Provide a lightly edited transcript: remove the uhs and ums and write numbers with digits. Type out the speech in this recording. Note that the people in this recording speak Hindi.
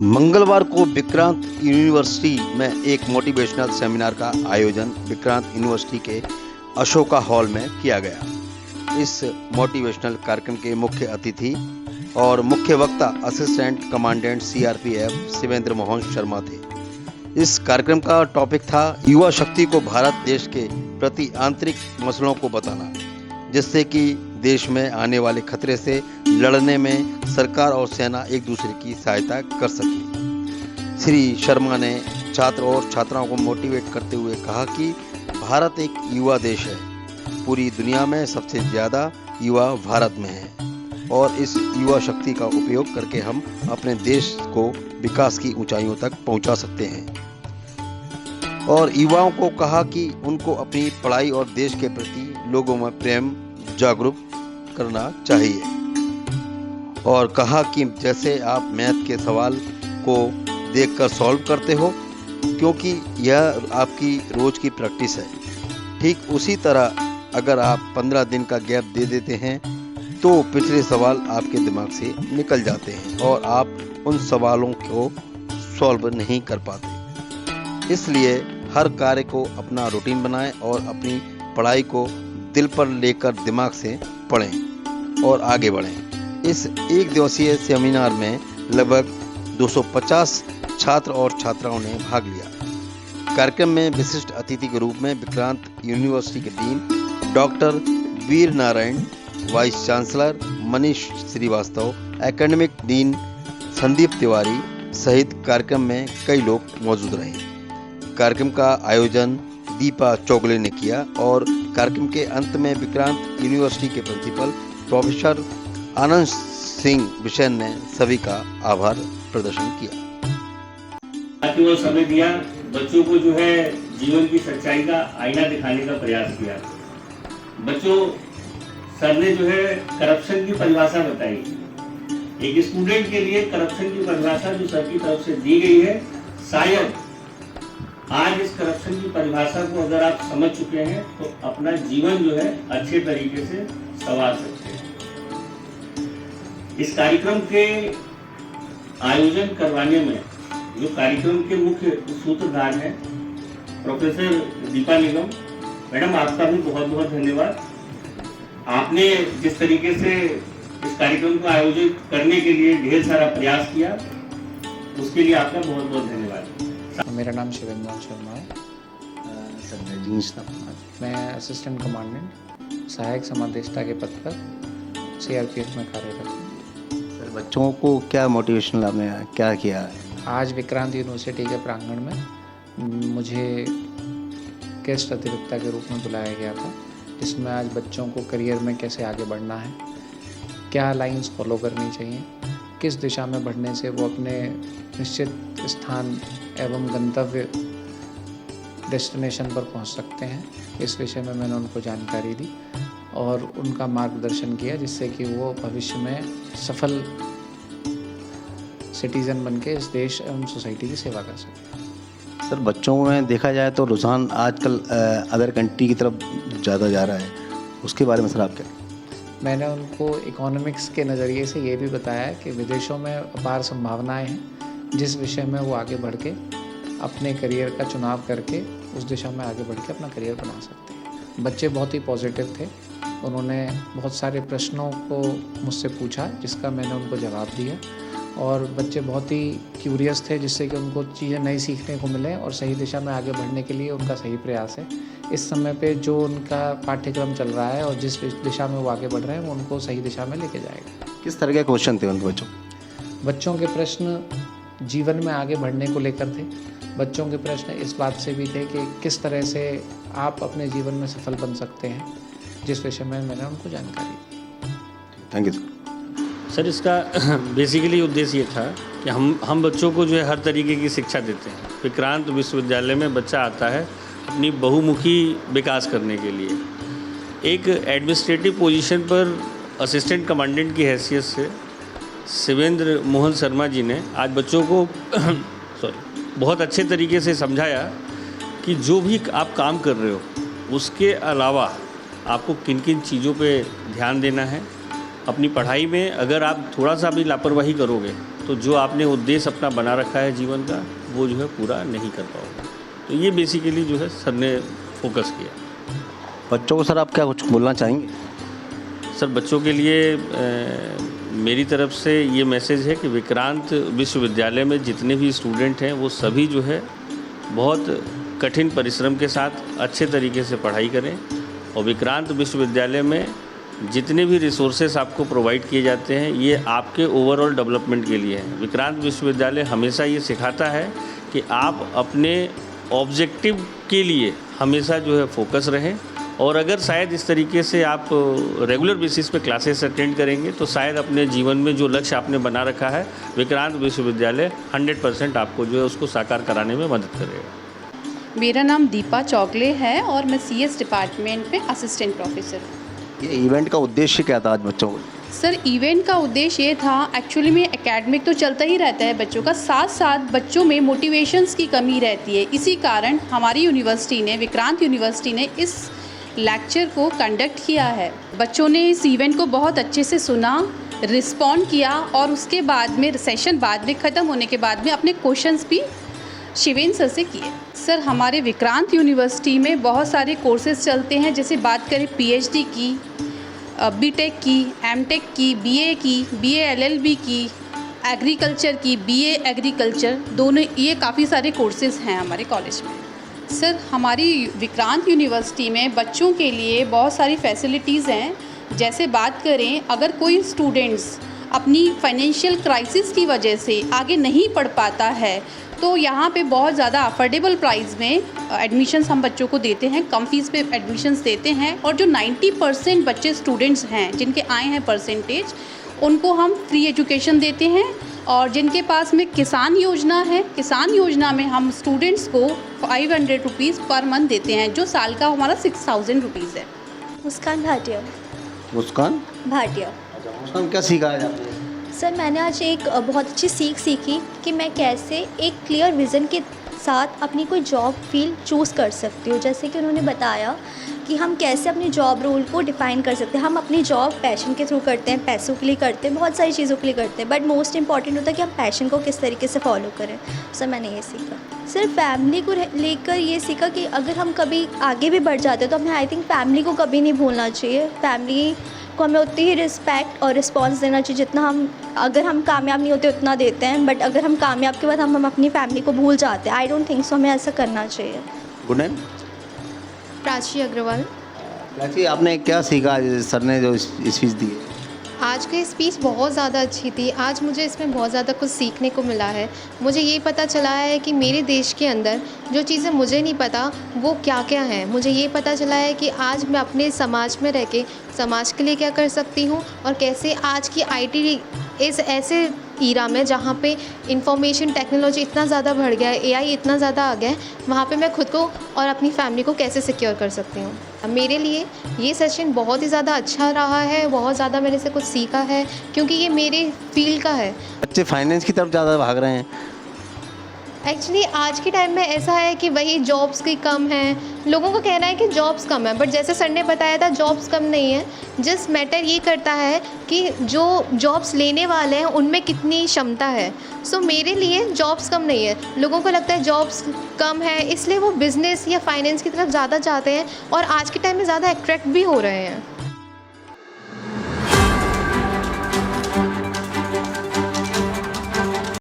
मंगलवार को विक्रांत यूनिवर्सिटी में एक मोटिवेशनल सेमिनार का आयोजन विक्रांत यूनिवर्सिटी के अशोका हॉल में किया गया। इस मोटिवेशनल कार्यक्रम के मुख्य अतिथि और मुख्य वक्ता assistant commandant CRPF Shivendra Mohan Sharma थे। इस कार्यक्रम का टॉपिक था युवा शक्ति को भारत देश के प्रति आंतरिक मसलों को बताना, जिससे कि देश में आने वाले खतरे से लड़ने में सरकार और सेना एक दूसरे की सहायता कर सके। श्री शर्मा ने छात्र और छात्राओं को मोटिवेट करते हुए कहा कि भारत एक युवा देश है। पूरी दुनिया में सबसे ज़्यादा युवा भारत में हैं और इस युवा शक्ति का उपयोग करके हम अपने देश को विकास की ऊंचाइयों तक पहुंचा सकते हैं। और युवाओं को कहा कि उनको अपनी पढ़ाई और देश के प्रति लोगों में प्रेम जागरूक करना चाहिए। और कहा कि जैसे आप मैथ के सवाल को देखकर सॉल्व करते हो, क्योंकि यह आपकी रोज की प्रैक्टिस है, ठीक उसी तरह अगर आप 15 दिन का गैप दे देते हैं तो पिछले सवाल आपके दिमाग से निकल जाते हैं और आप उन सवालों को सॉल्व नहीं कर पाते। इसलिए हर कार्य को अपना रूटीन बनाएं और अपनी पढ़ाई को दिल पर लेकर दिमाग से पढ़ें और आगे बढ़ें। इस एक दिवसीय सेमिनार में लगभग 250 छात्र और छात्राओं ने भाग लिया। कार्यक्रम में विशिष्ट अतिथि के रूप में विक्रांत यूनिवर्सिटी के dean doctor Veer Narayan, vice chancellor Manish Shrivastava, academic dean Sandeep Tiwari सहित कार्यक्रम में कई लोग मौजूद रहे। कार्यक्रम का आयोजन दीपा चौगले ने किया और कार्यक्रम के अंत में विक्रांत यूनिवर्सिटी के प्रिंसिपल प्रोफेसर आनंद सिंह बिशन ने सभी का आभार प्रदर्शन किया। वो समय दिया, बच्चों को जो है जीवन की सच्चाई का आईना दिखाने का प्रयास किया। बच्चों, सर ने जो है करप्शन की परिभाषा बताई। एक स्टूडेंट के लिए करप्शन की परिभाषा जो सर की तरफ से दी गई है, शायद आज इस करप्शन की परिभाषा को अगर आप समझ चुके हैं तो अपना जीवन जो है अच्छे तरीके से संवार सकते हैं। इस कार्यक्रम के आयोजन करवाने में जो कार्यक्रम के मुख्य सूत्रधार हैं प्रोफेसर दीपा निगम मैडम, आपका भी बहुत बहुत धन्यवाद। आपने जिस तरीके से इस कार्यक्रम को आयोजित करने के लिए ढेर सारा प्रयास किया, उसके लिए आपका बहुत बहुत धन्यवाद। मेरा नाम शिवेंद्र मोहन शर्मा है। मैं असिस्टेंट कमांडेंट सहायक समादेष्टा के पद पर सीआरपीएफ में कार्यरत हूँ। सर, बच्चों को क्या मोटिवेशनल आपने क्या किया है? आज विक्रांत यूनिवर्सिटी के प्रांगण में मुझे गेस्ट अतिवक्ता के रूप में बुलाया गया था, जिसमें आज बच्चों को करियर में कैसे आगे बढ़ना है, क्या लाइंस फॉलो करनी चाहिए, किस दिशा में बढ़ने से वो अपने निश्चित स्थान एवं गंतव्य डेस्टिनेशन पर पहुंच सकते हैं, इस विषय में मैंने उनको जानकारी दी और उनका मार्गदर्शन किया, जिससे कि वो भविष्य में सफल सिटीज़न बनके इस देश एवं सोसाइटी की सेवा कर सकें। सर, बच्चों में देखा जाए तो रुझान आजकल अदर कंट्री की तरफ ज़्यादा जा रहा है, उसके बारे में सर आप क्या? मैंने उनको इकोनॉमिक्स के नज़रिए से ये भी बताया कि विदेशों में अपार संभावनाएं हैं, जिस विषय में वो आगे बढ़ के अपने करियर का चुनाव करके उस दिशा में आगे बढ़ के अपना करियर बना सकते हैं। बच्चे बहुत ही पॉजिटिव थे। उन्होंने बहुत सारे प्रश्नों को मुझसे पूछा, जिसका मैंने उनको जवाब दिया और बच्चे बहुत ही क्यूरियस थे, जिससे कि उनको चीज़ें नई सीखने को मिलें और सही दिशा में आगे बढ़ने के लिए उनका सही प्रयास है। इस समय पे जो उनका पाठ्यक्रम चल रहा है और जिस दिशा में वो आगे बढ़ रहे हैं, वो उनको सही दिशा में लेके जाएगा। किस तरह के क्वेश्चन थे उनके बच्चों के प्रश्न जीवन में आगे बढ़ने को लेकर थे। बच्चों के प्रश्न इस बात से भी थे कि किस तरह से आप अपने जीवन में सफल बन सकते हैं, जिस विषय में मैंने उनको जानकारी दी। थैंक यू सर, इसका बेसिकली उद्देश्य ये था कि हम बच्चों को जो है हर तरीके की शिक्षा देते हैं। विक्रांत विश्वविद्यालय में बच्चा आता है अपनी बहुमुखी विकास करने के लिए। एक एडमिनिस्ट्रेटिव पोजीशन पर असिस्टेंट कमांडेंट की हैसियत से शिवेंद्र मोहन शर्मा जी ने आज बच्चों को बहुत अच्छे तरीके से समझाया कि जो भी आप काम कर रहे हो उसके अलावा आपको किन किन चीज़ों पे ध्यान देना है। अपनी पढ़ाई में अगर आप थोड़ा सा भी लापरवाही करोगे तो जो आपने उद्देश्य अपना बना रखा है जीवन का वो जो है पूरा नहीं कर पाओगे। तो ये बेसिकली जो है सर ने फोकस किया। बच्चों को सर आप क्या कुछ बोलना चाहेंगे? सर बच्चों के लिए मेरी तरफ से ये मैसेज है कि विक्रांत विश्वविद्यालय में जितने भी स्टूडेंट हैं वो सभी जो है बहुत कठिन परिश्रम के साथ अच्छे तरीके से पढ़ाई करें, और विक्रांत विश्वविद्यालय में जितने भी रिसोर्सेस आपको प्रोवाइड किए जाते हैं ये आपके ओवरऑल डेवलपमेंट के लिए है। विक्रांत विश्वविद्यालय हमेशा ये सिखाता है कि आप अपने ऑब्जेक्टिव के लिए हमेशा जो है फोकस रहें, और अगर शायद इस तरीके से आप रेगुलर बेसिस पे क्लासेस अटेंड करेंगे तो शायद अपने जीवन में जो लक्ष्य आपने बना रखा है विक्रांत विश्वविद्यालय 100% आपको जो है उसको साकार कराने में मदद करेगा। मेरा नाम दीपा चौगले है और मैं सीएस डिपार्टमेंट में असिस्टेंट प्रोफेसर हूँ। ये इवेंट का उद्देश्य क्या था आज बच्चों को? सर इवेंट का उद्देश्य ये था, एक्चुअली में एकेडमिक तो चलता ही रहता है बच्चों का, साथ साथ बच्चों में मोटिवेशंस की कमी रहती है। इसी कारण हमारी यूनिवर्सिटी ने, विक्रांत यूनिवर्सिटी ने इस लेक्चर को कंडक्ट किया है। बच्चों ने इस इवेंट को बहुत अच्छे से सुना, रिस्पॉन्ड किया, और उसके बाद में सेशन बाद में ख़त्म होने के बाद में अपने क्वेश्चंस भी शिवेन सर से किए। सर हमारे विक्रांत यूनिवर्सिटी में बहुत सारे कोर्सेज चलते हैं, जैसे बात करें पीएचडी की, बीटेक की, एमटेक की, बीए की, बीए एलएलबी की, एग्रीकल्चर की, बीए एग्रीकल्चर, दोनों ये काफ़ी सारे कोर्सेज हैं हमारे कॉलेज में। सर हमारी विक्रांत यूनिवर्सिटी में बच्चों के लिए बहुत सारी फैसिलिटीज़ हैं। जैसे बात करें, अगर कोई स्टूडेंट्स अपनी फाइनेंशियल क्राइसिस की वजह से आगे नहीं पढ़ पाता है तो यहाँ पे बहुत ज़्यादा अफोर्डेबल प्राइस में एडमिशन्स हम बच्चों को देते हैं, कम फीस पे एडमिशन्स देते हैं। और जो 90% बच्चे स्टूडेंट्स हैं जिनके आए हैं परसेंटेज, उनको हम फ्री एजुकेशन देते हैं। और जिनके पास में किसान योजना है, किसान योजना में हम स्टूडेंट्स को 500 रुपीज़ पर मंथ देते हैं, जो साल का हमारा 6000 रुपीज़ है। मुस्कान भाटिया। मुस्कान भाटिया। मुस्कान क्या सीखा है आपने? सर मैंने आज एक बहुत अच्छी सीख सीखी कि मैं कैसे एक क्लियर विज़न के साथ अपनी कोई जॉब फील्ड चूज़ कर सकती हूँ। जैसे कि उन्होंने बताया कि हम कैसे अपनी जॉब रोल को डिफ़ाइन कर सकते हैं। हम अपनी जॉब पैशन के थ्रू करते हैं, पैसों के लिए करते हैं, बहुत सारी चीज़ों के लिए करते हैं, बट मोस्ट इंपॉर्टेंट होता है कि हम पैशन को किस तरीके से फॉलो करें। सर मैंने ये सीखा। सिर्फ फैमिली को लेकर ये सीखा कि अगर हम कभी आगे भी बढ़ जाते हैं तो हमें आई थिंक फैमिली को कभी नहीं भूलना चाहिए। फैमिली को हमें उतनी ही रिस्पेक्ट और रिस्पॉन्स देना चाहिए जितना हम, अगर हम कामयाब नहीं होते उतना देते हैं, बट अगर हम कामयाब के बाद हम अपनी फैमिली को भूल जाते हैं, आई डोंट थिंक सो, हमें ऐसा करना चाहिए। Good name? प्राची अग्रवाल। प्राची, आपने क्या सीखा सर ने जो स्पीच दी है? आज की स्पीच बहुत ज़्यादा अच्छी थी। आज मुझे इसमें बहुत ज़्यादा कुछ सीखने को मिला है। मुझे ये पता चला है कि मेरे देश के अंदर जो चीज़ें मुझे नहीं पता वो क्या क्या हैं। मुझे ये पता चला है कि आज मैं अपने समाज में रह के समाज के लिए क्या कर सकती हूँ, और कैसे आज की आईटी इस ऐसे ईरा में जहाँ पे इंफॉर्मेशन टेक्नोलॉजी इतना ज़्यादा बढ़ गया है, एआई इतना ज़्यादा आ गया है, वहाँ पे मैं खुद को और अपनी फैमिली को कैसे सिक्योर कर सकती हूँ। मेरे लिए ये सेशन बहुत ही ज़्यादा अच्छा रहा है, बहुत ज़्यादा मैंने से कुछ सीखा है, क्योंकि ये मेरे फील्ड का है। बच्चे फाइनेंस की तरफ ज़्यादा भाग रहे हैं। एक्चुअली आज के टाइम में ऐसा है कि वही जॉब्स की कम है, लोगों का कहना है कि जॉब्स कम है, बट जैसे सर ने बताया था जॉब्स कम नहीं है। जिस मैटर ये करता है कि जो जॉब्स लेने वाले हैं उनमें कितनी क्षमता है। सो मेरे लिए जॉब्स कम नहीं है। लोगों को लगता है जॉब्स कम है इसलिए वो बिज़नेस या फाइनेंस की तरफ ज़्यादा जाते हैं, और आज के टाइम में ज़्यादा अट्रैक्ट भी हो रहे हैं।